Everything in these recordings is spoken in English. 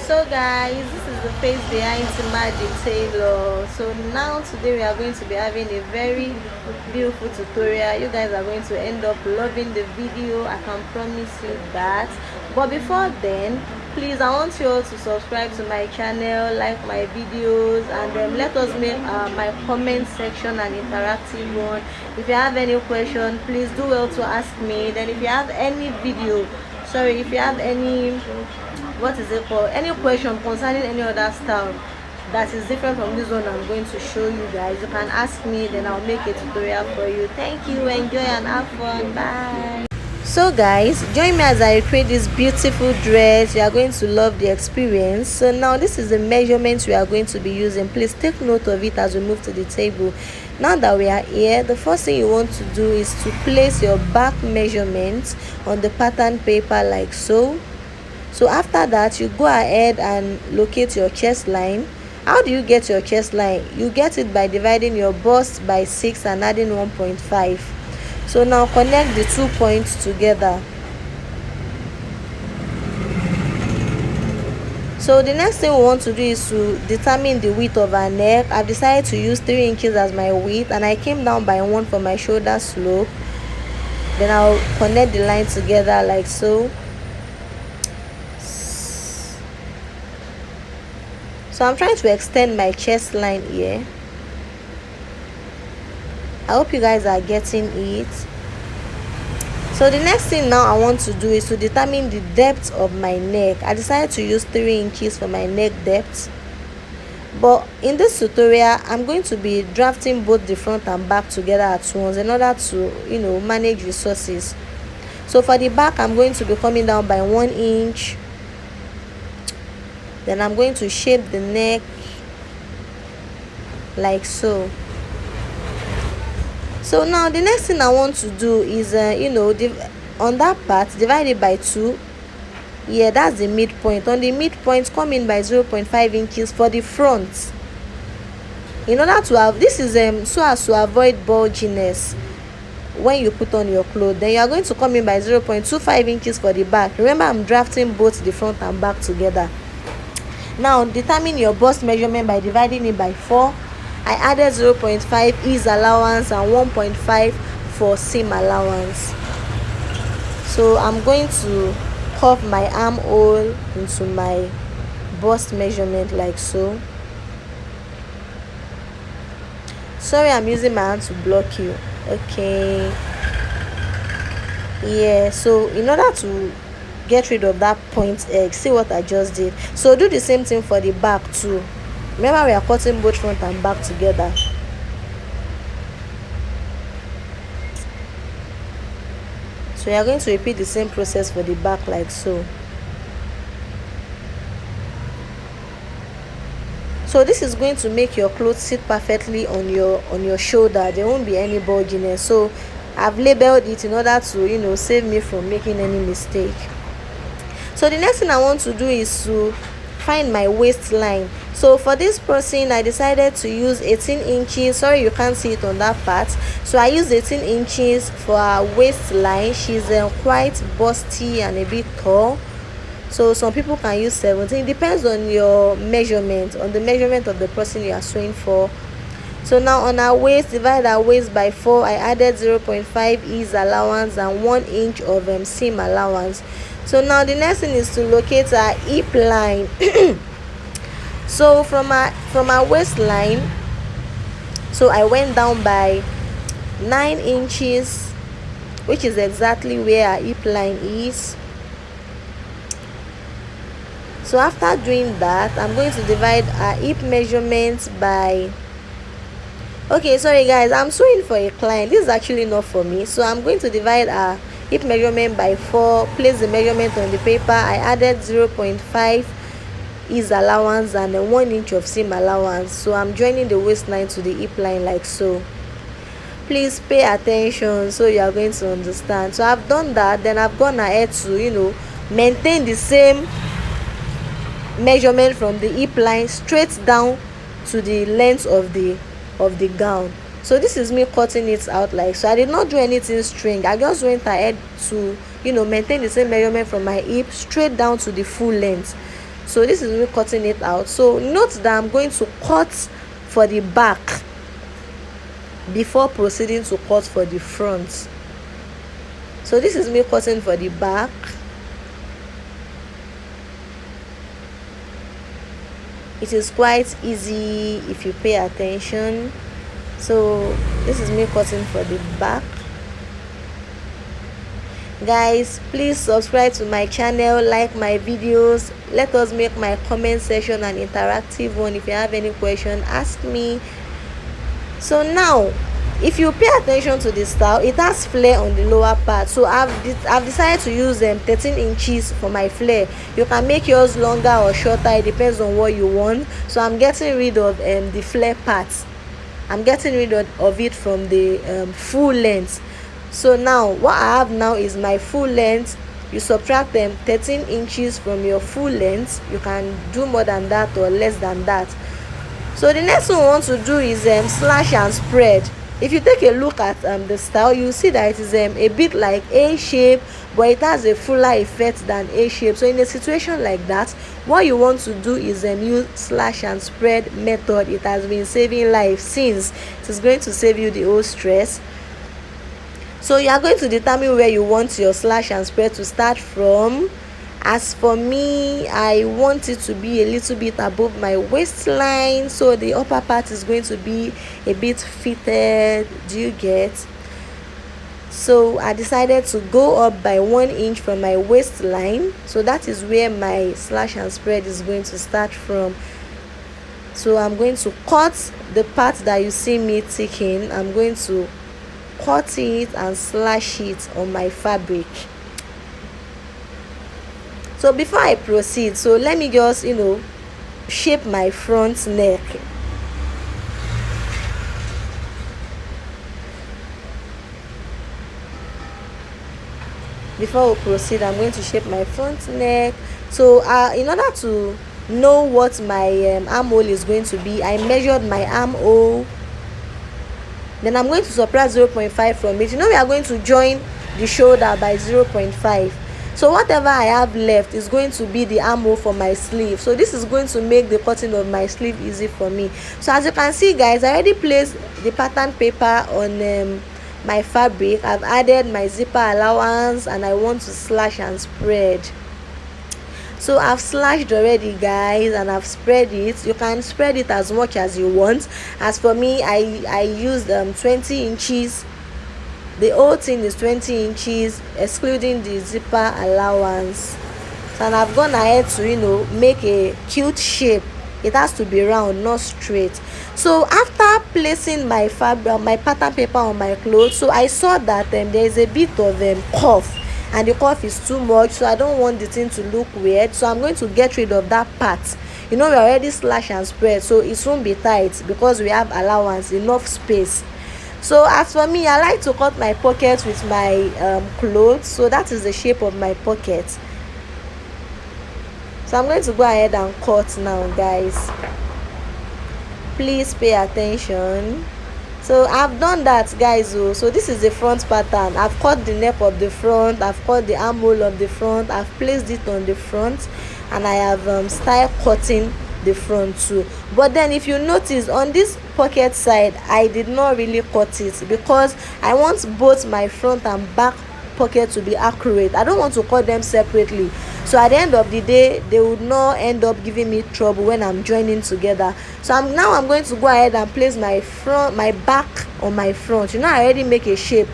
So guys, this is the face behind Magic Tailor. So now today we are going to be having a very beautiful tutorial. You guys are going to end up loving the video, I can promise you that. But before then, please, I want you all to subscribe to my channel, like my videos, and let us make my comment section an interactive one. If you have any question, please do well to ask me. Then if you have any video, if you have any any question concerning any other style that is different from this one I'm going to show you guys, you can ask me, then I'll make a tutorial for you. Thank you, enjoy and have fun. Bye. So guys, join me as I create this beautiful dress. You are going to love the experience. So now this is the measurements we are going to be using. Please take note of it as we move to the table. Now that we are here, the first thing you want to do is to place your back measurements on the pattern paper like so. So after that, you go ahead and locate your chest line. How do you get your chest line? You get it by dividing your bust by 6 and adding 1.5. So now connect the 2 points together. So the next thing we want to do is to determine the width of our neck. I've decided to use 3 inches as my width, and I came down by 1 for my shoulder slope. Then I'll connect the line together like so. So I'm trying to extend my chest line here. I hope you guys are getting it. So the next thing now I want to do is to determine the depth of my neck. I decided to use 3 inches for my neck depth. But in this tutorial, I'm going to be drafting both the front and back together at once in order to, manage resources. So for the back, I'm going to be coming down by 1 inch. Then I'm going to shape the neck like so. So now the next thing I want to do is on that part, divide it by 2. Yeah, that's the midpoint. On the midpoint, come in by 0.5 inches for the front. In order to have this is so as to avoid bulginess when you put on your clothes. Then you are going to come in by 0.25 inches for the back. Remember, I'm drafting both the front and back together. Now determine your bust measurement by dividing it by 4. I added 0.5 ease allowance and 1.5 for seam allowance. So I'm going to curve my armhole into my bust measurement like so. Sorry, I'm using my hand to block you. Okay. Yeah, so in order to get rid of that point egg, see what I just did. So do the same thing for the back too. Remember, we are cutting both front and back together. So you are going to repeat the same process for the back like so. So this is going to make your clothes sit perfectly on your shoulder. There won't be any bulginess. So I've labeled it in order to save me from making any mistake. So the next thing I want to do is to find my waistline. So for this person, I decided to use 18 inches. Sorry, you can't see it on that part. So I used 18 inches for her waistline. She's quite busty and a bit tall. So some people can use 17. It depends on your measurement, on the measurement of the person you are sewing for. So now on our waist, divide our waist by 4. I added 0.5 ease allowance and 1 inch of seam allowance. So now the next thing is to locate our hip line. So from our waistline, so I went down by 9 inches, which is exactly where our hip line is. So after doing that, I'm going to divide our hip measurements by, okay, sorry guys, I'm sewing for a client. This is actually not for me. So I'm going to divide our hip measurement by 4, place the measurement on the paper. I added 0.5 ease allowance and 1 inch of seam allowance. So I'm joining the waistline to the hip line like so. Please pay attention so you are going to understand. So I've done that. Then I've gone ahead to maintain the same measurement from the hip line straight down to the length of the gown. So this is me cutting it out like so. I did not do anything string. I just went ahead to maintain the same measurement from my hip straight down to the full length. So this is me cutting it out. So note that I'm going to cut for the back before proceeding to cut for the front. So this is me cutting for the back. It is quite easy if you pay attention. So this is me cutting for the back. Guys, please subscribe to my channel, like my videos. Let us make my comment section an interactive one. If you have any question, ask me. So now, if you pay attention to the style, it has flare on the lower part. So I've decided to use 13 inches for my flare. You can make yours longer or shorter, it depends on what you want. So I'm getting rid of the flare part. I'm getting rid of it from the full length. So now what I have now is my full length. You subtract 13 inches from your full length. You can do more than that or less than that. So the next one we want to do is slash and spread. If you take a look at the style, you see that it is a bit like A shape, but it has a fuller effect than A shape. So in a situation like that, what you want to do is use slash and spread method. It has been saving life since it is going to save you the whole stress. So you are going to determine where you want your slash and spread to start from. As for me, I want it to be a little bit above my waistline, so the upper part is going to be a bit fitted. Do you get? So I decided to go up by 1 inch from my waistline. So that is where my slash and spread is going to start from. So I'm going to cut the part that you see me taking. I'm going to cut it and slash it on my fabric. So before I proceed, so let me just shape my front neck. Before we proceed, I'm going to shape my front neck. So in order to know what my armhole is going to be, I measured my armhole. Then I'm going to subtract 0.5 from it. We are going to join the shoulder by 0.5. So whatever I have left is going to be the armhole for my sleeve. So this is going to make the cutting of my sleeve easy for me. So as you can see, guys, I already placed the pattern paper on my fabric. I've added my zipper allowance and I want to slash and spread. So I've slashed already, guys, and I've spread it. You can spread it as much as you want. As for me, I used 20 inches. The whole thing is 20 inches excluding the zipper allowance. So, and I've gone ahead to make a cute shape. It has to be round, not straight. So after placing my fabric, my pattern paper on my clothes, so I saw that there is a bit of curve, and the curve is too much, so I don't want the thing to look weird. So I'm going to get rid of that part. We already slash and spread, so it won't be tight because we have allowance, enough space. So as for me, I like to cut my pocket with my clothes. So that is the shape of my pocket. So I'm going to go ahead and cut now, guys. Please pay attention. So I've done that, guys. So this is the front pattern. I've cut the neck of the front, I've cut the armhole of the front, I've placed it on the front, and I have started cutting the front too. But then if you notice on this pocket side, I did not really cut it because I want both my front and back pocket to be accurate. I don't want to cut them separately, so at the end of the day they would not end up giving me trouble when I'm joining together. So I'm going to go ahead and place my back on my front. I already make a shape.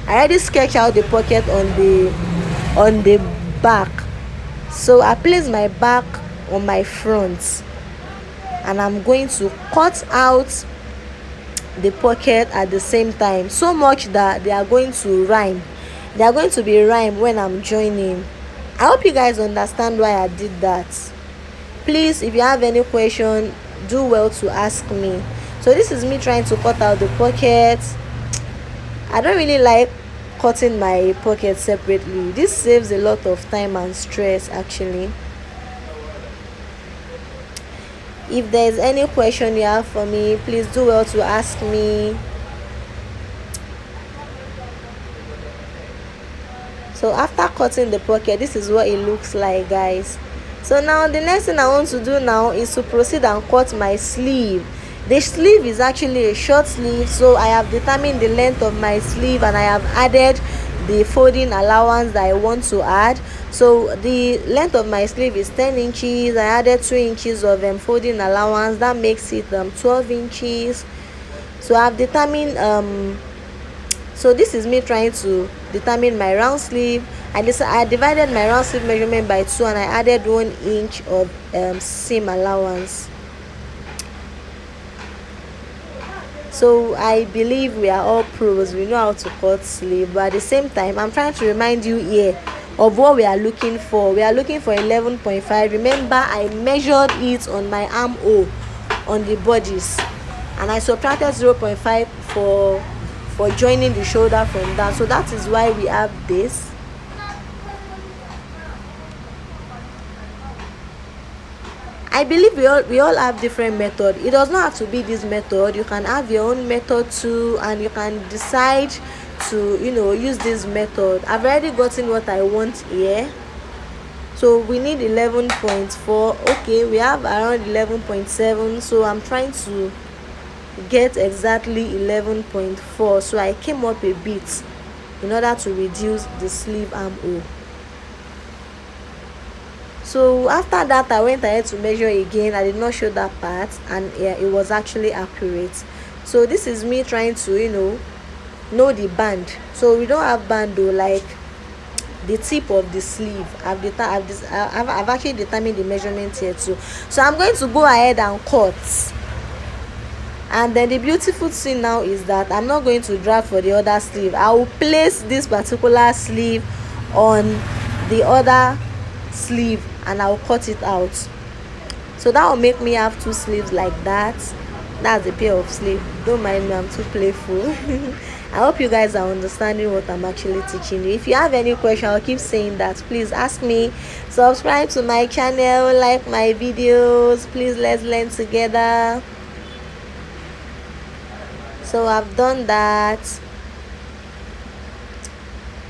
I already sketch out the pocket on the back. So I place my back on my front, and I'm going to cut out the pocket at the same time, so much that they are going to rhyme. They are going to be rhyme when I'm joining. I hope you guys understand why I did that. Please, if you have any question, do well to ask me. So this is me trying to cut out the pocket. I don't really like cutting my pocket separately. This saves a lot of time and stress actually. If there is any question you have for me, please do well to ask me. So after cutting the pocket, this is what it looks like, guys. So now the next thing I want to do now is to proceed and cut my sleeve. The sleeve is actually a short sleeve, so I have determined the length of my sleeve and I have added the folding allowance that I want to add. So the length of my sleeve is 10 inches. I added 2 inches of folding allowance. That makes it 12 inches. So I've determined so this is me trying to determine my round sleeve. I divided my round sleeve measurement by 2 and I added 1 inch of seam allowance. So I believe we are all pros, we know how to cut sleeve, but at the same time I'm trying to remind you here of what we are looking for. We are looking for 11.5. remember I measured it on my armhole on the bodice and I subtracted 0.5 for joining the shoulder from that. So that is why we have this. I believe we all have different method. It does not have to be this method. You can have your own method too, and you can decide to use this method. I've already gotten what I want here. So we need 11.4. okay, we have around 11.7, so I'm trying to get exactly 11.4. so I came up a bit in order to reduce the sleeve armhole. So after that I went ahead to measure again. I did not show that part, and yeah, it was actually accurate. So this is me trying to know the band. So we don't have band though, like the tip of the sleeve. I've actually determined the measurement here too. So I'm going to go ahead and cut. And then the beautiful thing now is that I'm not going to drag for the other sleeve. I will place this particular sleeve on the other sleeve and I'll cut it out. So that will make me have 2 sleeves like that. That's a pair of sleeves. Don't mind me, I'm too playful. I hope you guys are understanding what I'm actually teaching you. If you have any question, I'll keep saying that, please ask me. Subscribe to my channel, like my videos. Please, let's learn together. So I've done that.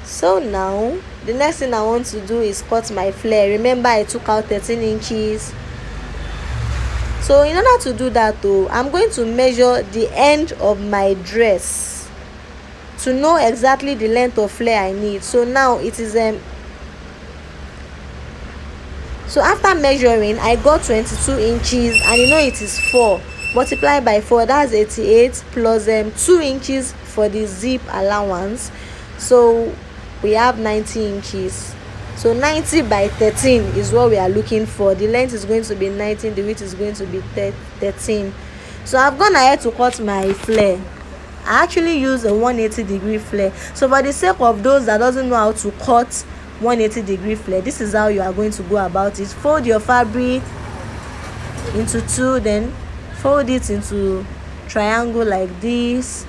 So now the next thing I want to do is cut my flare. Remember I took out 13 inches. So in order to do that though, I'm going to measure the end of my dress to know exactly the length of flare I need. So now it is so after measuring I got 22 inches, and it is 4 multiplied by 4, that's 88, plus 2 inches for the zip allowance. So we have 90 inches. So 90 by 13 is what we are looking for. The length is going to be 19, the width is going to be 13. So I've gone ahead to cut my flare. I actually use a 180-degree flare. So for the sake of those that doesn't know how to cut 180-degree flare, this is how you are going to go about it. Fold your fabric into 2, then fold it into triangle like this,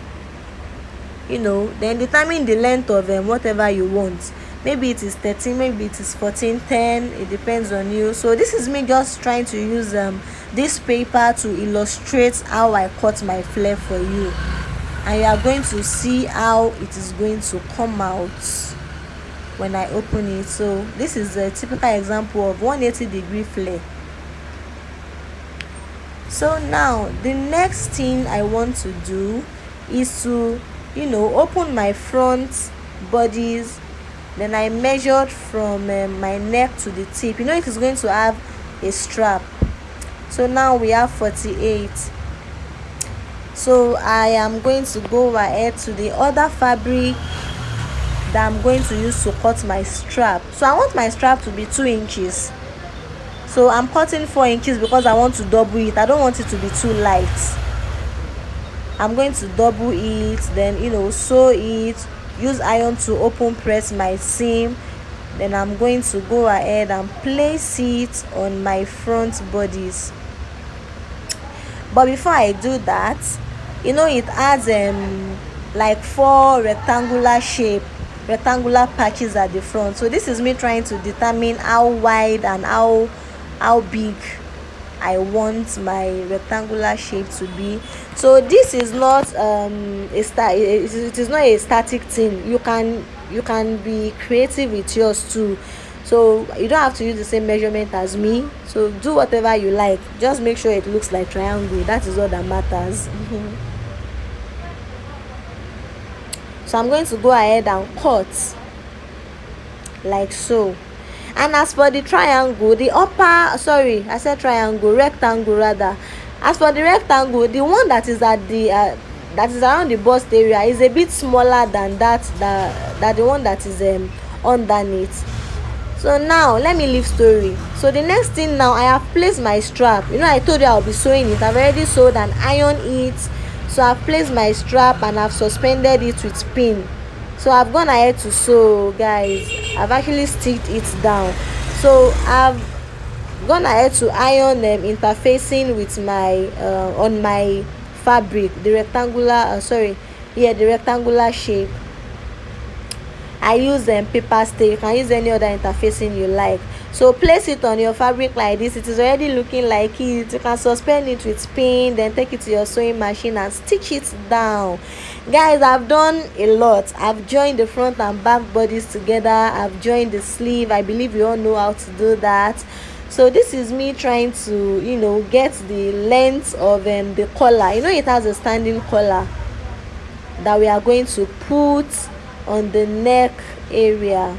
then determine the length of whatever you want. Maybe it is 13, maybe it is 14, 10, it depends on you. So this is me just trying to use this paper to illustrate how I cut my flare for you, and you are going to see how it is going to come out when I open it. So this is a typical example of 180-degree flare. So now the next thing I want to do is to open my front bodies. Then I measured from my neck to the tip. It is going to have a strap. So now we have 48. So I am going to go ahead to the other fabric that I'm going to use to cut my strap. So I want my strap to be 2 inches. So I'm cutting 4 inches because I want to double it. I don't want it to be too light. I'm going to double it, then sew it, use iron to open press my seam. Then I'm going to go ahead and place it on my front bodies. But before I do that, it has like 4 rectangular patches at the front. So this is me trying to determine how wide and how big I want my rectangular shape to be. So this is not it is not a static thing. You can be creative with yours too. so you don't have to use the same measurement as me. So do whatever you like, just make sure it looks like triangle. That is all that matters. So I'm going to go ahead and cut like so. And as for the triangle, the upper, sorry, I said triangle, rectangle rather. As for the rectangle, the one that is at the that is around the bust area is a bit smaller than that the one that is underneath. So now let me leave story. So the next thing, now I have placed my strap. I told you I'll be sewing it. I've already sewed and ironed it. So I've placed my strap and I've suspended it with pin. So I've gone ahead to sew, guys. I've actually sticked it down. So I've gone ahead to iron them, interfacing with my on my fabric, the rectangular the rectangular shape. I use paper stay. You can use any other interfacing you like. So place it on your fabric like this. It is already looking like it. You can suspend it with pin, then take it to your sewing machine and stitch it down. Guys, I've done a lot. I've joined the front and back bodies together. I've joined the sleeve. I believe you all know how to do that. So this is me trying to get the length of the collar. It has a standing collar that we are going to put on the neck area.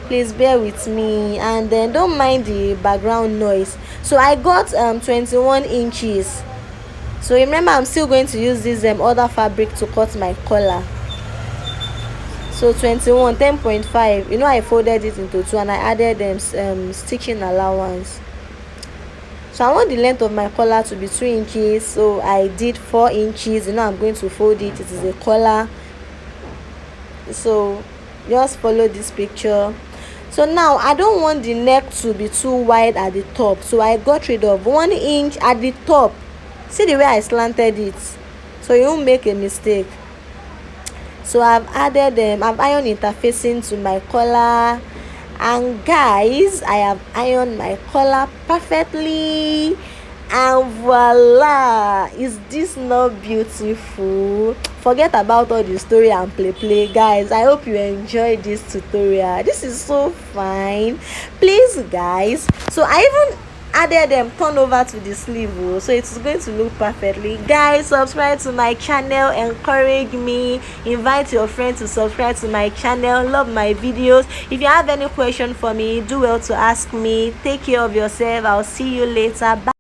Please bear with me, and then don't mind the background noise. So I got 21 inches. So remember, I'm still going to use this other fabric to cut my collar. So 21, 10.5. I folded it into two and I added stitching allowance. So I want the length of my collar to be 2 inches. So I did 4 inches. I'm going to fold it. It is a collar. So just follow this picture. So now I don't want the neck to be too wide at the top. So I got rid of 1 inch at the top. See the way I slanted it, so you won't make a mistake. So I've added I've ironed interfacing to my collar, and guys, I have ironed my collar perfectly, and voila! Is this not beautiful? Forget about all the story and play, guys. I hope you enjoyed this tutorial. This is so fine. Please, guys, so I even added turn over to the sleeve, so it's going to look perfectly. Guys, subscribe to my channel, encourage me, invite your friends to subscribe to my channel, love my videos. If you have any question for me, do well to ask me. Take care of yourself. I'll see you later. Bye.